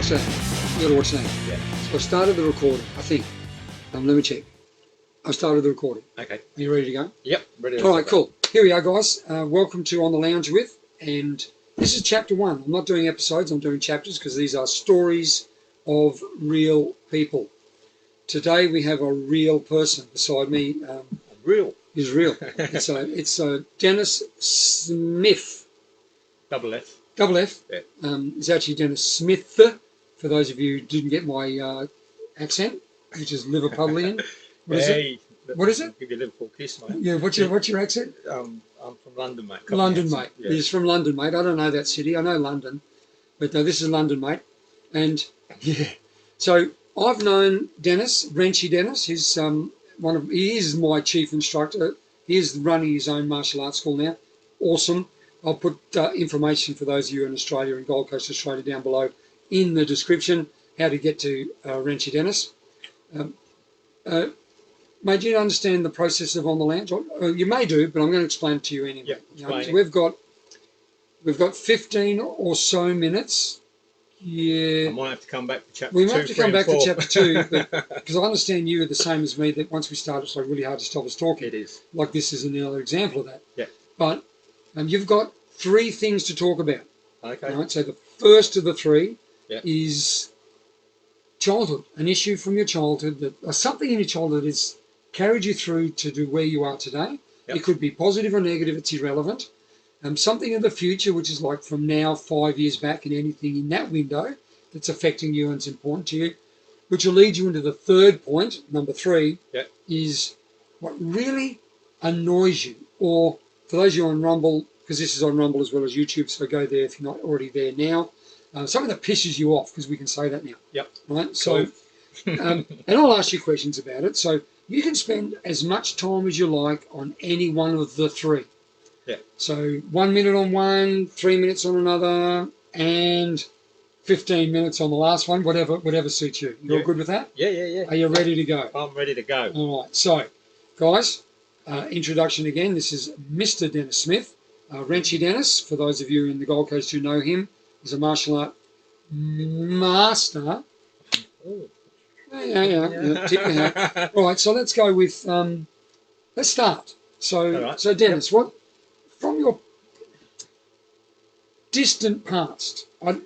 watch that. You gotta watch that. Yeah. So I started the recording, I think. Let me check. I started the recording. Okay. Are you ready to go? Yep. Ready. All right, cool. Here we are, guys. Welcome to On the Lounge with, and this is chapter 1. I'm not doing episodes, I'm doing chapters because these are stories of real people. Today we have a real person beside me. Real. Is real. It's Dennis Smith. Double F. Double F. Yeah. It's actually Dennis Smith, for those of you who didn't get my accent, which is Liverpudlian. What is it? What is it? I'll give you a Liverpool kiss, mate. Yeah, what's your accent? I'm from London, mate. London, mate. Yeah. He's from London, mate. I don't know that city. I know London. But no, this is London, mate. And, yeah. So I've known Dennis, Wrenchy Dennis. He's he is my chief instructor. He is running his own martial arts school now. Awesome. I'll put information for those of you in Australia and Gold Coast, Australia down below in the description, how to get to Wrenchy Dennis. Mate, do you understand the process of On the Lounge? You may do, but I'm going to explain it to you anyway. Yep, so we've got 15 or so minutes. Yeah. I might have to come back to chapter 2. We might have to come back to chapter 2, because I understand you are the same as me, that once we start, it's like really hard to stop us talking. It is. Like this is another example of that. Yeah. But you've got 3 things to talk about. Okay. Right? So the first of the 3 yeah. is childhood, an issue from your childhood, that something in your childhood has carried you through to where you are today. Yep. It could be positive or negative, it's irrelevant. Something in the future, which is like from now 5 years back, and anything in that window that's affecting you and is important to you, which will lead you into the third point, number 3, yep. is what really annoys you. Or for those of you on Rumble, because this is on Rumble as well as YouTube, so go there if you're not already there now. Something that pisses you off, because we can say that now. Yep. Right? So, and I'll ask you questions about it. So you can spend as much time as you like on any one of the 3. Yeah. So 1 minute on one, 3 minutes on another, and 15 minutes on the last one, whatever suits you. You're good with that? Yeah. Are you ready to go? I'm ready to go. All right. So, guys, introduction again. This is Mr. Dennis Smith. Wrenchy Dennis, for those of you in the Gold Coast who know him, is a martial art master. Ooh. Yeah. Tip your hat. All right. So let's go with. Let's start. So, right. So Dennis, what from your distant past? I'd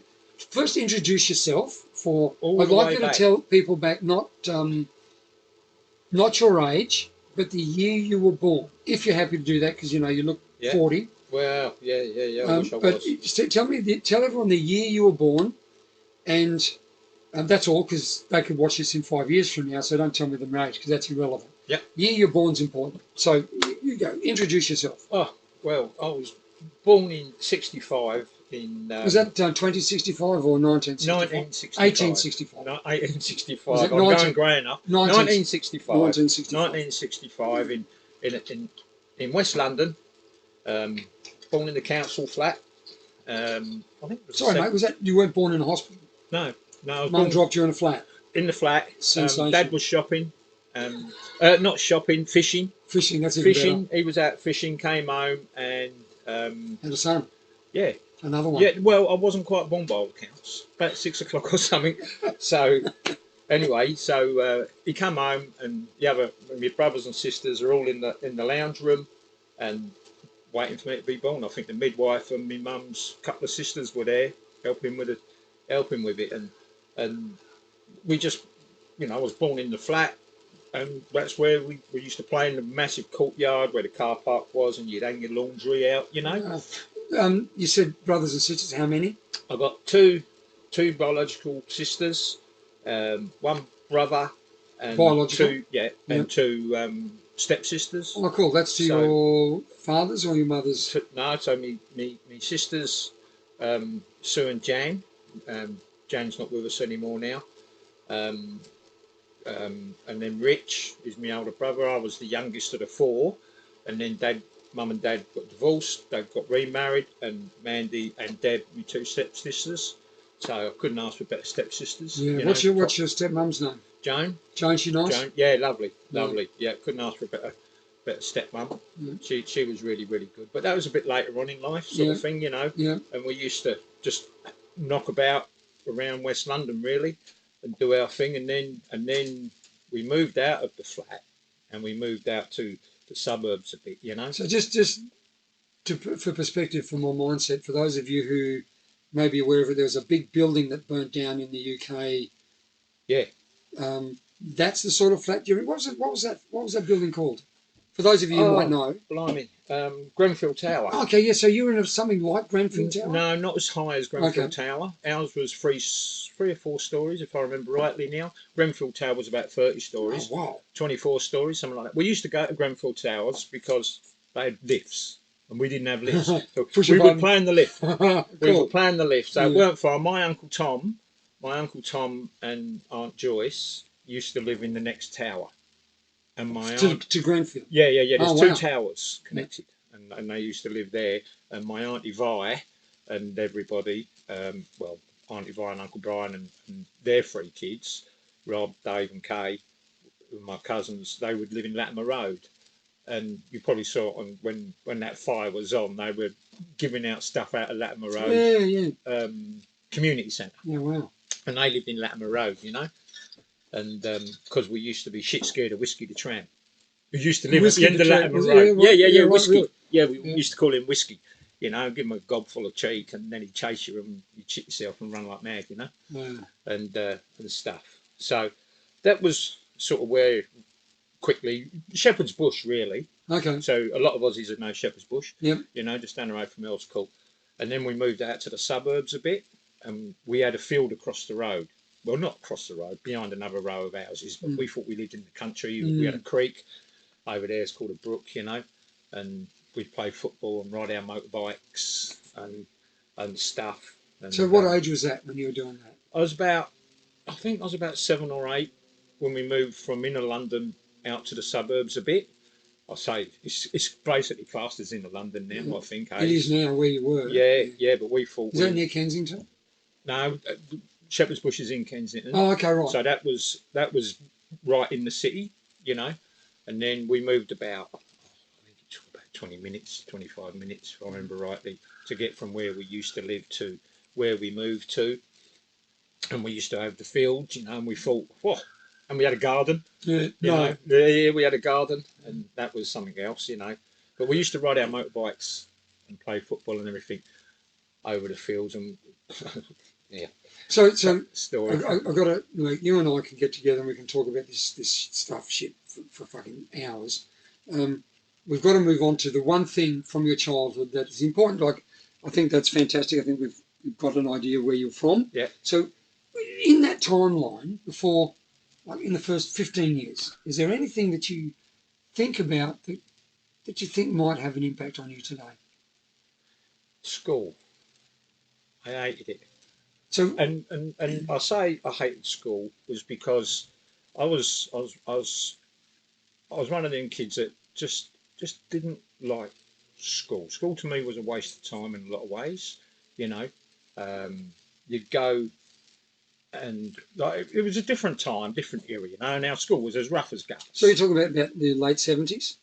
first introduce yourself. I'd like you to tell people back not your age, but the year you were born. If you're happy to do that, because you look 40. Well, yeah. I wish I but was. Just tell everyone the year you were born, and that's all, because they could watch this in 5 years from now. So don't tell me the age, because that's irrelevant. Yep. Year you're born's important. So you go. Introduce yourself. Oh well, I was born in '65. Was that 2065 or 1965? 1965. 1865. No, 1865. Was it I'm going grey enough. 1965. 1965 in West London. Born in the council flat. I think. It was Sorry, mate. Was that you weren't born in a hospital? No. I was Mum born dropped you in a flat. in the flat. Sensation. Dad was shopping. Not shopping, fishing. Fishing. That's even Fishing. better. He was out fishing. Came home and. Had a son. Yeah. Another one. Yeah, well, I wasn't quite born by all accounts. About 6 o'clock or something. So, anyway, he come home, and my brothers and sisters are all in the lounge room, and waiting for me to be born. I think the midwife and my mum's couple of sisters were there, helping with it, and we just, I was born in the flat, and that's where we used to play in the massive courtyard where the car park was, and you'd hang your laundry out, You said brothers and sisters. How many? I've got two biological sisters, one brother, and biological? two stepsisters. Oh, cool. That's to your father's or your mother's? No, so me sisters, Sue and Jan. Jan's not with us anymore now. And then Rich is my older brother. I was the youngest of the 4, and then Mum and Dad got divorced. Dad got remarried, and Mandy and Deb, my 2 stepsisters. So I couldn't ask for better stepsisters. Yeah. What's your stepmum's name? Joan. Joan, she nice? Joan, yeah, lovely. Yeah, couldn't ask for a better stepmum. Yeah. She was really good. But that was a bit later on in life, sort of thing, Yeah. And we used to just knock about around West London really, and do our thing, and then we moved out of the flat, and we moved out to the suburbs a bit, you know. So just to put for perspective, for my mindset, for those of you who may be aware of it, there was a big building that burnt down in the UK. Yeah. That's the sort of flat you're in. What was that? What was that building called? For those of you who might know. Blimey. Grenfell Tower. Okay, yeah, so you were in something like Grenfell Tower? No, not as high as Grenfell Tower. Ours was three or four stories, if I remember rightly now. Grenfell Tower was about 30 stories. Oh, wow. 24 stories, something like that. We used to go to Grenfell Towers because they had lifts, and we didn't have lifts. So we would play in the lift. Cool. We would play in the lift. So it weren't far. My Uncle Tom and Aunt Joyce used to live in the next tower. And my aunt, to Grenfell? Yeah. There's two towers connected. And they used to live there. And my Auntie Vi and everybody, Auntie Vi and Uncle Brian and their three kids, Rob, Dave and Kay, my cousins, they would live in Latimer Road. And you probably saw it when that fire was on, they were giving out stuff out of Latimer Road. Community centre. Yeah, wow. And they lived in Latimer Road, you know. And because we used to be shit scared of Whiskey the Tramp. We used to live at the end of Latimer Road. Yeah, Whiskey. Really? Yeah, we used to call him Whiskey. You know, give him a gob full of cheek, and then he'd chase you, and you'd shit yourself and run like mad, you know, and stuff. So that was sort of where quickly Shepherd's Bush, really. Okay. So a lot of Aussies know Shepherd's Bush. Yep. You know, just down the road from Earl's Court. And then we moved out to the suburbs a bit, and we had a field across the road. Well, not across the road, behind another row of houses, but we thought we lived in the country. We had a creek over there, it's called a brook, you know, and we'd play football and ride our motorbikes and stuff. And, so what age was that when you were doing that? I think I was about 7 or 8 when we moved from inner London out to the suburbs a bit. I say it's basically classed as inner London now, I think. It is now where you were. Yeah, but we thought... Is that near Kensington? No, Shepherd's Bush is in Kensington. Oh, okay, right. So that was right in the city, you know. And then we moved about, I think it took about 20 minutes, 25 minutes, if I remember rightly, to get from where we used to live to where we moved to. And we used to have the fields, you know, and we thought, whoa. And we had a garden. Yeah, we had a garden, and that was something else, you know. But we used to ride our motorbikes and play football and everything over the fields, and yeah. So story. I've got to, like, you and I can get together and we can talk about this stuff shit for fucking hours. We've got to move on to the one thing from your childhood that is important. Like, I think that's fantastic. I think we've got an idea where you're from. Yeah. So, in that timeline, before, like in the first 15 years, is there anything that you think about that you think might have an impact on you today? School. I hated it. So and I say I hated school was because I was one of them kids that just didn't like school. School to me was a waste of time in a lot of ways. You know, you'd go and like it was a different time, different era. You know, and our school was as rough as guts. So you're talking about the late 70s?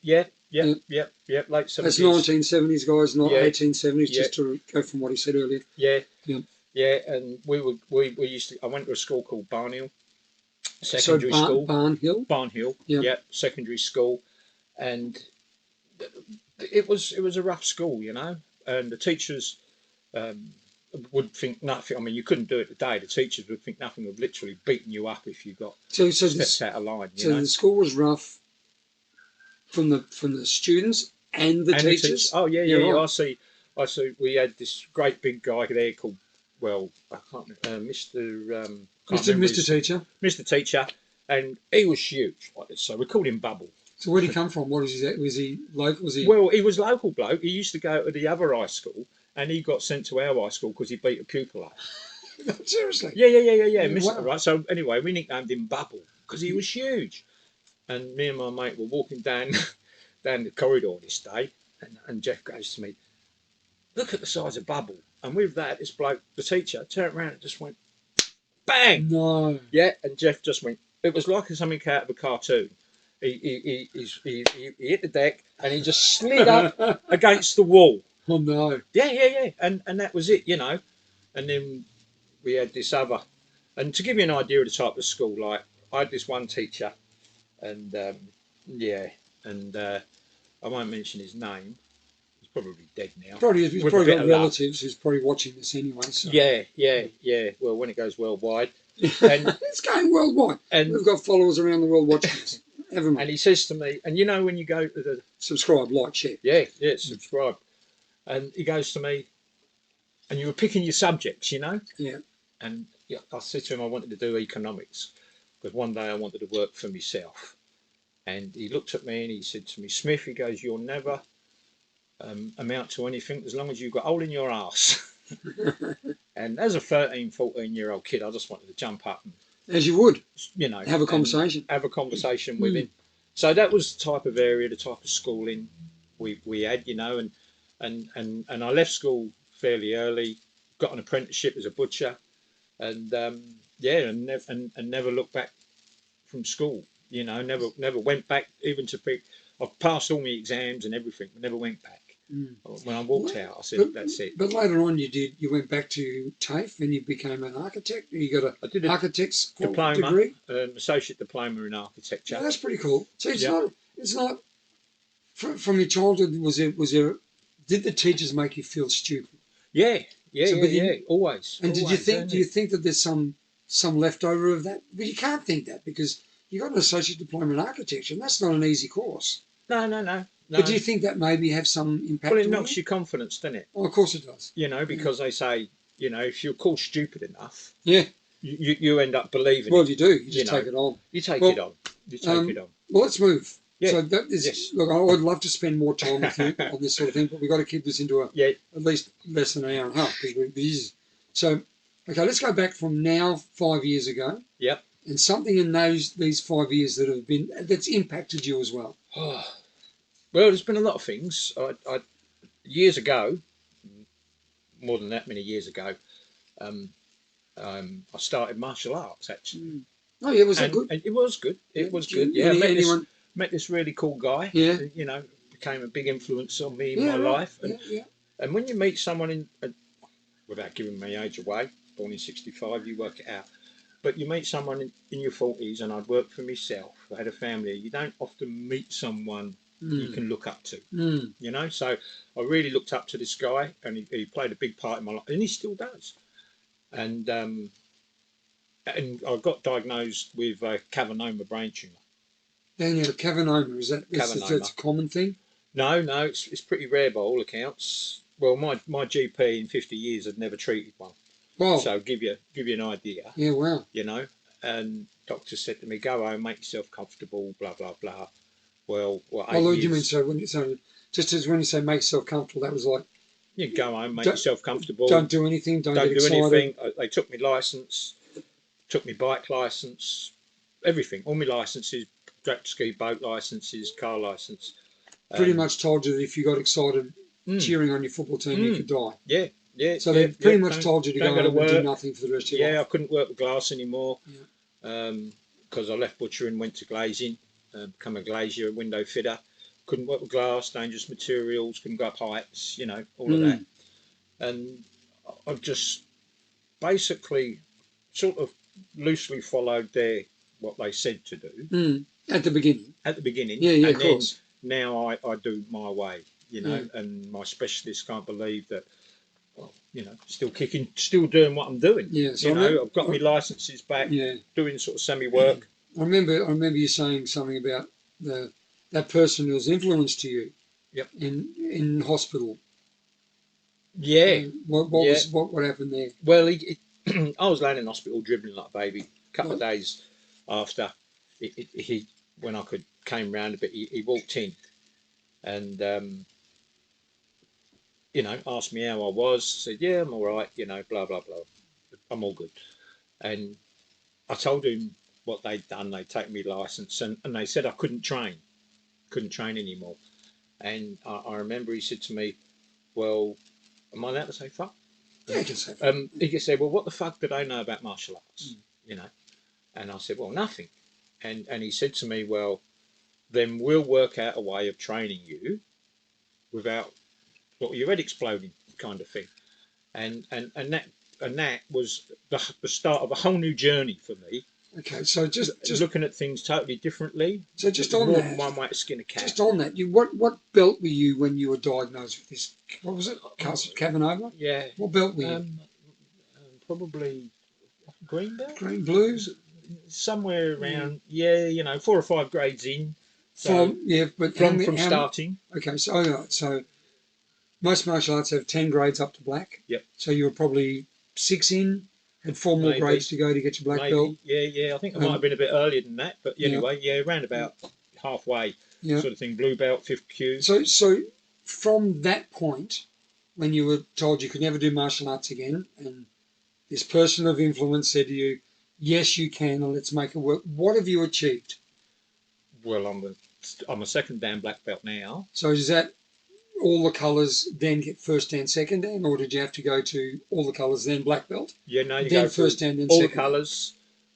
Yeah, late 70s. That's 1970s, guys, not 1870s. Just to go from what he said earlier. Yeah, and we used to. I went to a school called Barnhill Secondary School. Barnhill. Yeah, secondary school, and it was a rough school, you know. And the teachers would think nothing. I mean, you couldn't do it today. The teachers would think nothing of literally beating you up if you got steps out of line. You know? The school was rough from the students and the teachers. Oh yeah. Right. I see. We had this great big guy there called. Well, I can't remember, Mr. Teacher. Mr. Teacher, and he was huge like this, so we called him Bubble. So where'd he come from? What is he? Was he local? Well, he was local bloke. He used to go to the other high school, and he got sent to our high school because he beat a pupil up. Seriously? Yeah. Wow. Right. So anyway, we nicknamed him Bubble because he was huge. And me and my mate were walking down the corridor this day, and Jeff goes to me, "Look at the size of Bubble." And with that, this bloke, the teacher, turned around and just went, bang! No. Yeah, and Jeff just went, it was like something out of a cartoon. He hit the deck and he just slid up against the wall. Oh, no. Yeah. And that was it, you know. And then we had this other, and to give you an idea of the type of school, like I had this one teacher, and yeah, and I won't mention his name. He's probably dead now. Probably he's With a probably bit got of luck. relatives who's probably watching this anyway. So Yeah. Well, when it goes worldwide, and it's going worldwide. and We've got followers around the world watching this. Haven't we? and he says to me, and you know when you go to the Subscribe, like, share. yeah subscribe, and he goes to me, and you were picking your subjects, you know. Yeah. And yeah, I said to him I wanted to do economics because one day I wanted to work for myself. And he looked at me and he said to me, Smith, he goes, you'll never amount to anything as long as you've got a hole in your arse. And as a 13, 14-year-old kid, I just wanted to jump up and, As you would. you know, Have a conversation. Have a conversation with him. So that was the type of area, the type of schooling we had, you know, and I left school fairly early, got an apprenticeship as a butcher, and never looked back from school. You know, never went back even to pick. I've passed all my exams and everything, but never went back. When I walked out, I said, "That's it." But later on, you went back to TAFE and you became an architect. You got I did an a architect's diploma, degree. an associate diploma in architecture. Yeah, that's pretty cool. So Yeah. it's not from your childhood. Was there? Did the teachers make you feel stupid? Yeah, So, always. And did you always, think? Do you think that there's some leftover of that? But you can't think that because you got an associate diploma in architecture, and that's not an easy course. No. But do you think that maybe have some impact? Well, it on knocks you? your confidence, doesn't it? Oh, of course it does. You know, because they say, you know, if you're called stupid enough, Yeah. you end up believing. Well, it. you do. You just know, take it on. You take it on. You take it on. Well, let's move. Yeah. So that is, Yes. look, I would love to spend more time with you on this sort of thing, but we've got to keep this into at least less than an hour and a half because we're busy. So, okay, let's go back from now 5 years ago. Yep. And something in these 5 years that's impacted you as well. Well, there's been a lot of things. I years ago, more than that many years ago, I started martial arts actually. Oh yeah, was that good? And it was good. It was good. Yeah, I met this really cool guy. Yeah. You know, became a big influence on me in my right. life. And, yeah. And when you meet someone without giving my age away, born in '65, you work it out. But you meet someone in your 40s, and I'd worked for myself. I had a family. You don't often meet someone you can look up to. You know, so I really looked up to this guy, and he played a big part in my life, and he still does. And I got diagnosed with a cavernoma brain tumour. Daniel, cavernoma, is that that's a common thing? No, it's pretty rare by all accounts. Well, my GP in 50 years had never treated one. Wow. So give you an idea. Yeah, wow. You know, and doctor said to me, "Go home, make yourself comfortable." Blah blah blah. Well, what? What do you mean? So when you say make yourself comfortable, that was like you go home, make yourself comfortable. Don't do anything. Don't get excited. Anything. They took my license, took my bike license, everything, all my licenses, jet ski, boat licenses, car license. Pretty much told you that if you got excited cheering on your football team, you could die. Yeah. So they pretty much told you to go home and do nothing for the rest of your life. Yeah, I couldn't work with glass anymore because I left butchering, went to glazing, become a glazier, a window fitter. Couldn't work with glass, dangerous materials, couldn't go up heights, you know, all of that. And I've just basically sort of loosely followed what they said to do. At the beginning. Yeah, of course. Now I do my way, you know, and my specialists can't believe that, you know, still kicking, still doing what I'm doing. Yeah, so I've got my licenses back, doing sort of semi-work. I remember you saying something about that person who was influenced to you. Yep. In hospital. Yeah. What happened there? Well, I was laying in hospital dribbling like a baby. A couple of days after he when I came round a bit, he walked in and you know, asked me how I was. Said, yeah, I'm all right. You know, blah blah blah. I'm all good. And I told him what they'd done. They'd taken me license, and they said I couldn't train anymore. And I remember he said to me, "Well, am I allowed to say fuck?" Yeah, you can say fuck. He just said, "Well, what the fuck did I know about martial arts?" You know, and I said, "Well, nothing." And he said to me, "Well, then we'll work out a way of training you without your head exploding," kind of thing. And that and that was the start of a whole new journey for me. Okay, so just Looking at things totally differently. so just on more that, than one way to skin a cat. just on that, what belt were you when you were diagnosed with this? What was it? Cavanova? Yeah. What belt were you? Probably green belt. Green, blues? Somewhere around, you know, 4 or 5 grades in. So From but from starting. Okay, so all right, so most martial arts have 10 grades up to black. Yep. So you were probably 6 in, had 4 more grades to go to get your black belt. Yeah. I think I might have been a bit earlier than that, but anyway, around about halfway, sort of thing. Blue belt, 5th Q. So from that point, when you were told you could never do martial arts again, and this person of influence said to you, "Yes, you can, and let's make it work." What have you achieved? Well, I'm a 2nd dan black belt now. So is that all the colours, then get 1st dan, 2nd dan, or did you have to go to all the colours, then black belt? Yeah, no, you then go 1st dan, then all 2nd the colours,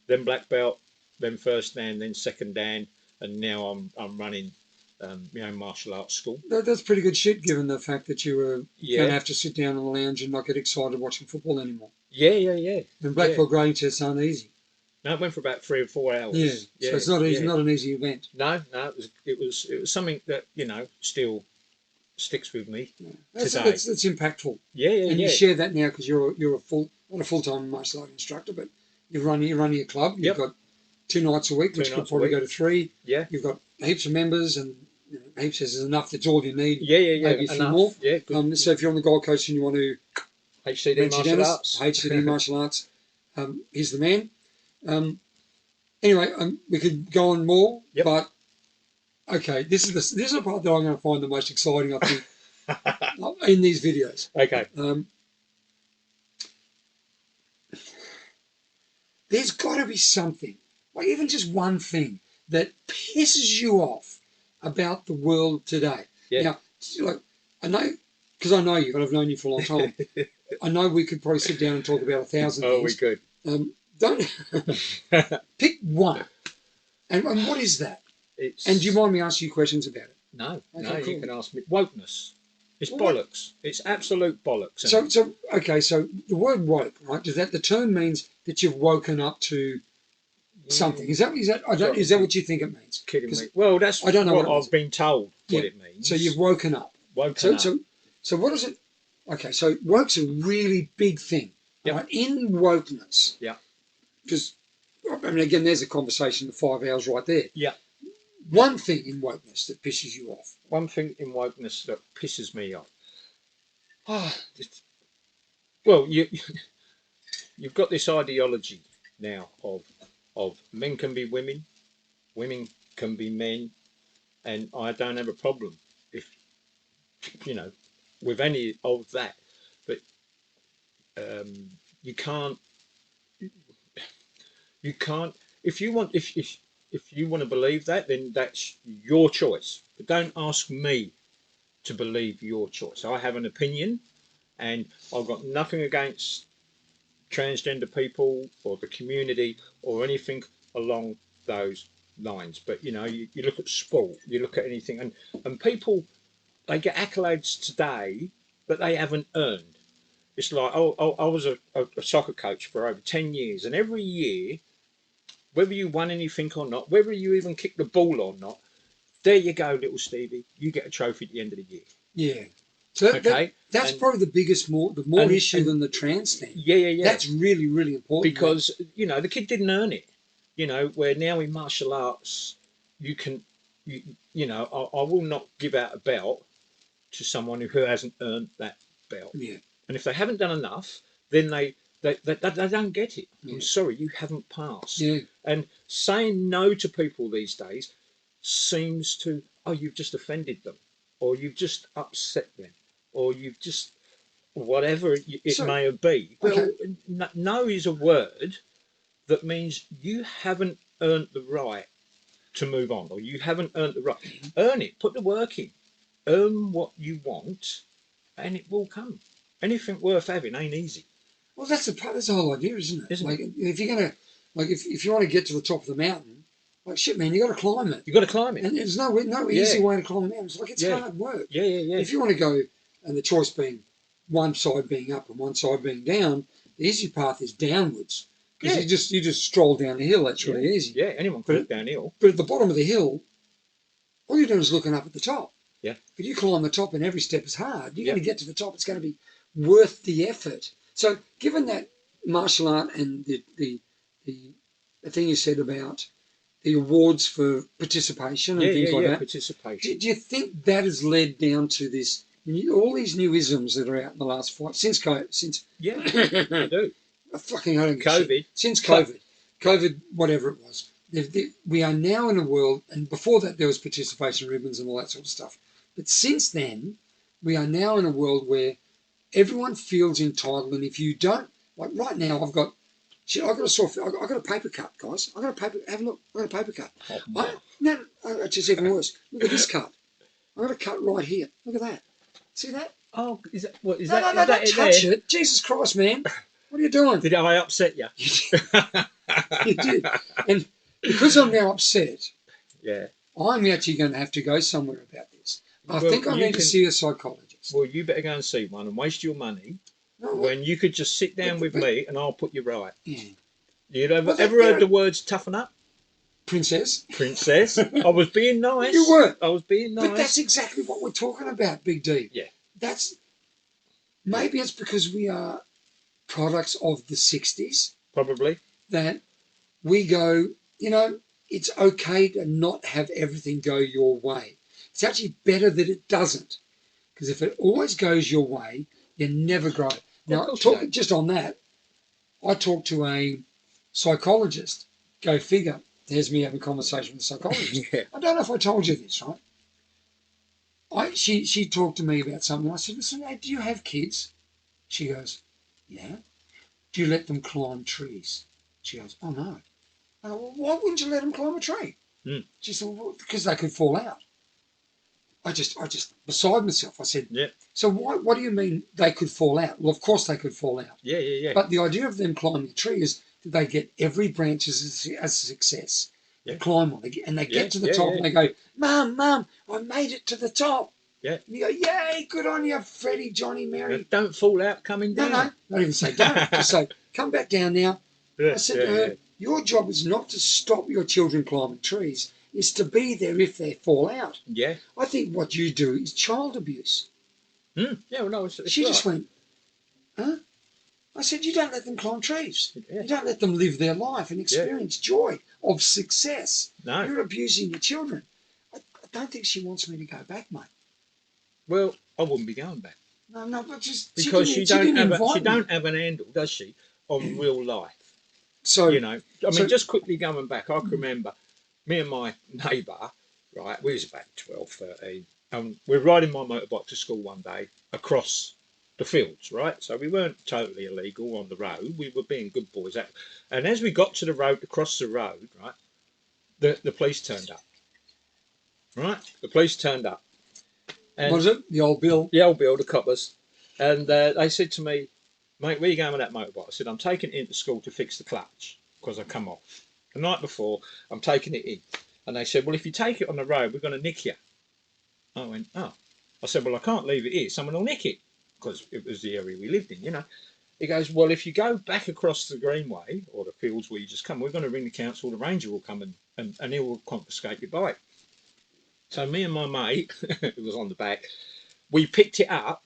then black belt, then 1st dan, then 2nd dan, and now I'm running my own martial arts school. That's pretty good shit, given the fact that you were going to have to sit down in the lounge and not get excited watching football anymore. Yeah. And black belt grading tests aren't easy. No, it went for about 3 or 4 hours. Yeah, so it's not easy, not an easy event. No, it was something that still sticks with me today. That's impactful. Yeah. And you share that now because you're not a full-time martial art instructor, but you're running a club. You've got 2 nights a week, which could probably go to 3. Yeah. You've got heaps of members, and heaps is enough. That's all you need. Yeah. Maybe a few more. Yeah. Good. So if you're on the Gold Coast and you want to HCD martial arts, HCD martial arts, he's the man. Anyway, we could go on more, but okay, this is the part that I'm going to find the most exciting, I think, in these videos. Okay. There's got to be something, like even just one thing, that pisses you off about the world today. Yeah. Now, like, I know, because I know you, and I've known you for a long time. I know we could probably sit down and talk about 1,000 things. Oh, we could. Don't pick one. And what is that? And do you mind me asking you questions about it? No, cool. You can ask me. Wokeness. It's bollocks. It's absolute bollocks. So the word woke, right? Does that the term means that you've woken up to something? Is that what you think it means? Kidding me? Well, that's I don't know what I've been told what it means. So you've woken up. So what is it? Okay, so woke's a really big thing. Yep. Right? In wokeness. Yeah. Because I mean, again, there's a conversation for 5 hours right there. Yeah. One thing in wokeness that pisses you off. One thing in wokeness that pisses me off. Well, you've got this ideology now of men can be women, women can be men, and I don't have a problem if with any of that, but you can't if you want to believe that, then that's your choice, but don't ask me to believe your choice. I have an opinion, and I've got nothing against transgender people or the community or anything along those lines, but you look at sport, you look at anything, and people, they get accolades today that they haven't earned. It's like, I was a soccer coach for over 10 years, and every year, whether you won anything or not, whether you even kicked the ball or not, there you go, little Stevie, you get a trophy at the end of the year. Yeah. So that's probably the biggest, the more issue than the trans thing. Yeah. That's really, really important. Because, the kid didn't earn it. Where now in martial arts, you can, I will not give out a belt to someone who hasn't earned that belt. Yeah. And if they haven't done enough, then they don't get it. Yeah. I'm sorry, you haven't passed. Yeah. And saying no to people these days seems to, you've just offended them, or you've just upset them, or you've just, whatever it may have been. Well, no is a word that means you haven't earned the right to move on, or you haven't earned the right. Earn it, put the work in, earn what you want, and it will come. Anything worth having ain't easy. Well, that's the whole idea, isn't it? If you're gonna, if you want to get to the top of the mountain, shit, man, you got to climb it. You got to climb it, and there's no easy way to climb a mountain. It's hard work. Yeah. If you want to go, and the choice being one side being up and one side being down, The easy path is downwards because Yeah. you just stroll down the hill. That's really easy. Yeah, anyone can walk downhill. But at the bottom of the hill, all you're doing is looking up at the top. Yeah. If you climb the top and every step is hard, you're going to get to the top. It's going to be worth the effort. So, given that martial art and the thing you said about the awards for participation and things like that, participation. do you think that has led down to this? All these new isms that are out in the last 5 since COVID, since I do. Fucking I don't give a COVID. shit. Since COVID, whatever it was, we are now in a world, and before that there was participation ribbons and all that sort of stuff. But since then, we are now in a world where everyone feels entitled, and if you don't, like right now, I've got a paper cut, guys. I've got a paper. Have a look. I've got a paper cut. No, it's just even worse. Look at this cut. I've got a cut right here. Look at that. See that? Oh, is that what is No, that? no, is don't that touch there? it. Jesus Christ, man. What are you doing? Did I upset you? You did. And because I'm now upset, Yeah. I'm actually going to have to go somewhere about this. I Well, think I need to see a psychologist. Well, you better go and see one and waste your money No, when you could just sit down with me and I'll put you right. yeah. You ever heard the words toughen up? Princess. I was being nice. You were. I was being nice. But that's exactly what we're talking about, Big D. Yeah. Maybe it's because we are products of the 60s. Probably. That we go, it's okay to not have everything go your way. It's actually better that it doesn't. Because if it always goes your way, you never grow. Now, just on that, I talked to a psychologist. Go figure. There's me having a conversation with a psychologist. Yeah. I don't know if I told you this, right? She talked to me about something. I said, listen, do you have kids? She goes, yeah. Do you let them climb trees? She goes, oh, no. I go, well, why wouldn't you let them climb a tree? She said, well, because they could fall out. I just beside myself. I said, yeah. So what do you mean they could fall out? Well, of course they could fall out. Yeah. But the idea of them climbing a tree is that they get every branch as a success. Yeah. They climb on, and they get to the top, and they go, Mum, I made it to the top. Yeah. And you go, yay, good on you, Freddie, Johnny, Mary. Don't fall out coming down. No, not even say don't. Just say, come back down now. Yeah, I said to her, your job is not to stop your children climbing trees. Is to be there if they fall out. Yeah. I think what you do is child abuse. Yeah, well, no, it's She right. just went, huh? I said, you don't let them climb trees. Yeah. You don't let them live their life and experience joy of success. No. You're abusing your children. I don't think she wants me to go back, mate. Well, I wouldn't be going back. No, but just because she don't have an handle, does she, on real life? So just quickly going back, I can remember me and my neighbour, right? We was about 12, 13. We're riding my motorbike to school one day across the fields, right? So we weren't totally illegal on the road. We were being good boys. And as we got to the road, to cross the road, right, the police turned up. Right? The police turned up. And what was it? The old Bill? The old Bill, the coppers. And they said to me, mate, where are you going with that motorbike? I said, I'm taking it into school to fix the clutch because I come off. The night before, I'm taking it in. And they said, well, if you take it on the road, we're going to nick you. I went, oh. I said, well, I can't leave it here. Someone will nick it because it was the area we lived in, He goes, well, if you go back across the greenway or the fields where you just come, we're going to ring the council. The ranger will come and he will confiscate your bike. So me and my mate, who was on the back, we picked it up.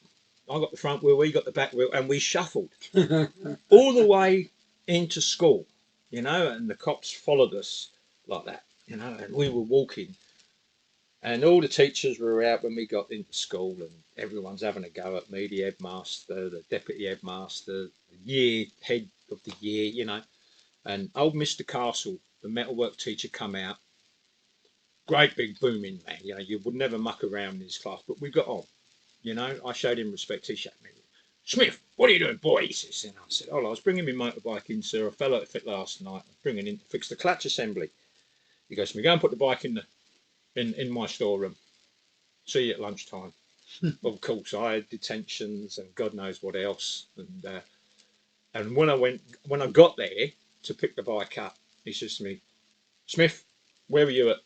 I got the front wheel, we got the back wheel, and we shuffled all the way into school, and the cops followed us like that, and we were walking. And all the teachers were out when we got into school, and everyone's having a go at me, the headmaster, the deputy headmaster, the head of the year, And old Mr. Castle, the metalwork teacher, come out. Great big booming man, you would never muck around in his class, but we got on. I showed him respect. He showed me. Smith, what are you doing, boy? He says, and I said, I was bringing my motorbike in, sir. I fell out of it last night. I'm bringing in to fix the clutch assembly. He goes to me, go and put the bike in my storeroom. See you at lunchtime. Of course, I had detentions and God knows what else. And when I got there to pick the bike up, he says to me, Smith, where were you at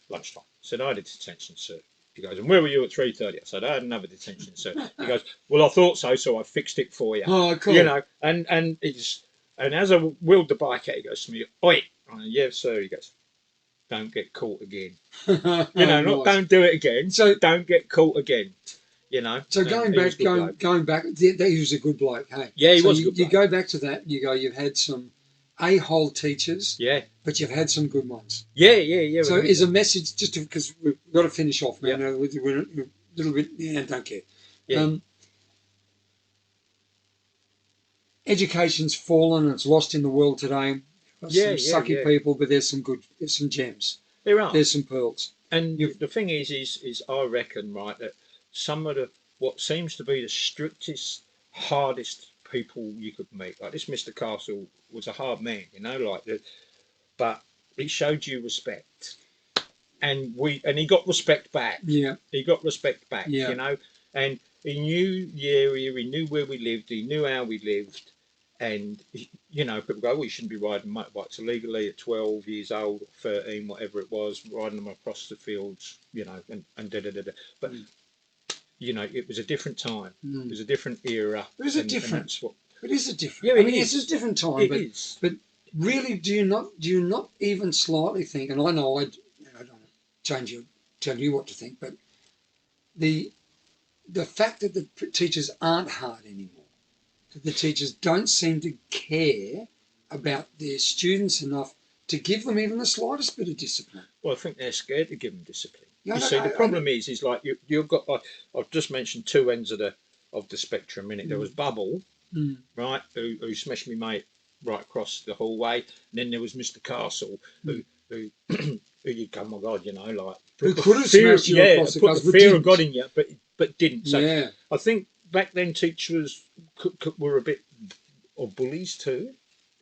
lunchtime? I said, I had a detention, sir. He goes, and where were you at 3:30? I said, I had another detention, sir. He goes, well, I thought so, so I fixed it for you. Oh, cool. You know, and as I wheeled the bike out, he goes to me, oi. I went, yes, sir. He goes, don't get caught again. You know, Nice. not don't do it again. So don't get caught again. You know. So going back, he was a good bloke. Hey, yeah, he so was a good bloke. You go back to that. You go. You've had some a-hole teachers. Yeah. But you've had some good ones. Yeah. So is a message just because we've got to finish off, man. Yeah. We're a little bit. Yeah, don't care. Yeah. Education's fallen. It's lost in the world today. Some sucky people, but there's some gems. There are. There's some pearls. And the thing is I reckon, right, that some of what seems to be the strictest, hardest people you could meet, like this Mr. Castle was a hard man, you know, like that, but he showed you respect, and he got respect back. Yeah, he got respect back. Yeah. You know, and he knew the area, he knew where we lived, he knew how we lived. And, you know, people go, well, you shouldn't be riding motorbikes illegally at 12 years old, or 13, whatever it was, riding them across the fields, you know, and da-da-da-da. But, you know, it was a different time. It was a different era. It is a different. It is a different. Yeah, I mean, it's a different time. But really, do you not even slightly think, and I know I don't tell you what to think, but the fact that the teachers aren't hard anymore, the teachers don't seem to care about their students enough to give them even the slightest bit of discipline. Well, I think they're scared to give them discipline. The problem is like you've got. I've just mentioned two ends of the spectrum. In it, there was Bubble, right, who smashed me mate right across the hallway, and then there was Mr. Castle, who you go, oh my God, you know, like who could have smashed you across put the fear of God in you, but didn't. So yeah. I think back then teachers were a bit of bullies too,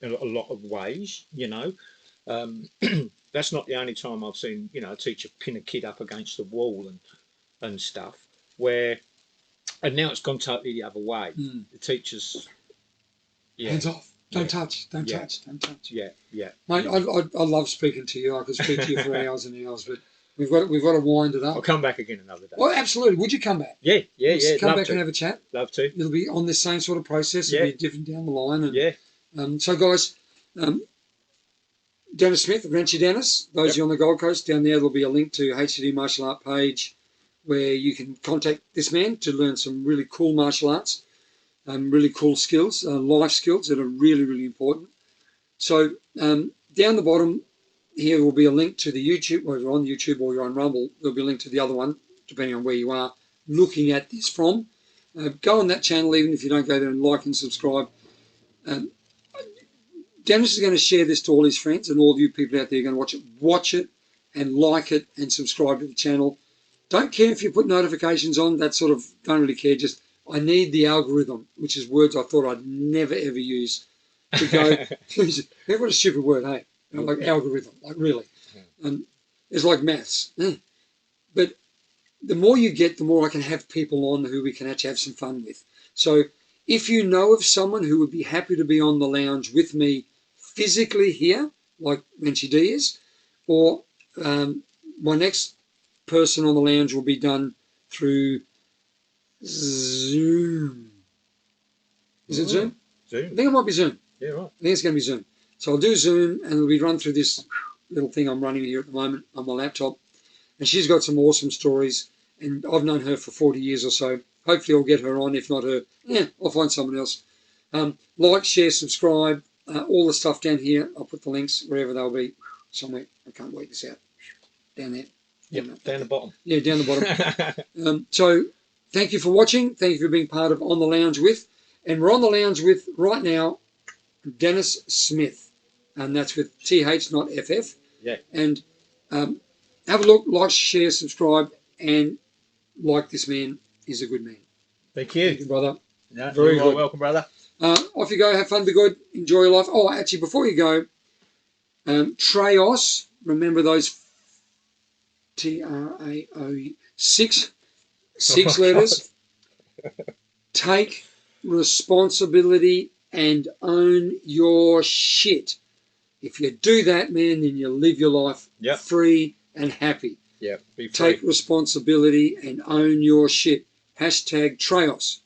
in a lot of ways, you know. That's not the only time I've seen, you know, a teacher pin a kid up against the wall and stuff. And now it's gone totally the other way. The teachers, hands off, don't touch. Yeah. Mate, I love speaking to you. I could speak to you for hours and hours, but we've got to wind it up. I'll come back again another day. Well, absolutely. Would you come back? Yeah. Come back and have a chat. Love to. It'll be on this same sort of process. It'll be different down the line. And, so, guys, Dennis Smith, Wrenchy Dennis, those of you on the Gold Coast, down there, there'll be a link to HCD Martial Art page where you can contact this man to learn some really cool martial arts, really cool skills, life skills that are really, really important. So down the bottom here will be a link to the YouTube, whether you're on YouTube or you're on Rumble, there'll be a link to the other one, depending on where you are looking at this from. Go on that channel, even if you don't go there, and like and subscribe. Dennis is going to share this to all his friends, and all of you people out there are going to watch it. Watch it and like it and subscribe to the channel. Don't care if you put notifications on, that sort of, don't really care. Just, I need the algorithm, which is words I thought I'd never ever use to go, what a stupid word, hey? You know, like algorithm, like really. It's like maths. But the more you get, the more I can have people on who we can actually have some fun with. So if you know of someone who would be happy to be on the lounge with me physically here, like Wrenchy D is, or my next person on the lounge will be done through Zoom. Is it Zoom? Zoom. I think it might be Zoom. Yeah, right. I think it's going to be Zoom. So I'll do Zoom, and it'll be run through this little thing I'm running here at the moment on my laptop. And she's got some awesome stories, and I've known her for 40 years or so. Hopefully I'll get her on. If not her, I'll find someone else. Like, share, subscribe, all the stuff down here. I'll put the links wherever they'll be, somewhere. I can't work this out. Down there. Yep, down the bottom. Yeah, down the bottom. So thank you for watching. Thank you for being part of On the Lounge With. And we're on the lounge with, right now, Dennis Smith. And that's with TH, not FF. Yeah. And have a look, like, share, subscribe, and like this man. He's a good man. Thank you. Thank you, brother. No, very good. Welcome, brother. Off you go. Have fun. Be good. Enjoy your life. Oh, actually, before you go, Traos. Remember those TRAO six letters. Take responsibility and own your shit. If you do that, man, then you live your life free and happy. Yeah, be free. Take responsibility and own your shit. Hashtag Traos.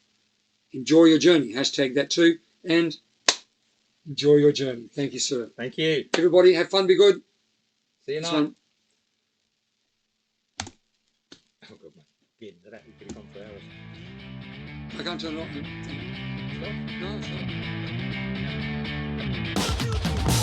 Enjoy your journey. Hashtag that too. And enjoy your journey. Thank you, sir. Thank you. Everybody, have fun. Be good. See you This night. one. Oh, God, mate. Getting to that, we could have gone for hours. I can't turn it off. Stop. No, it's not.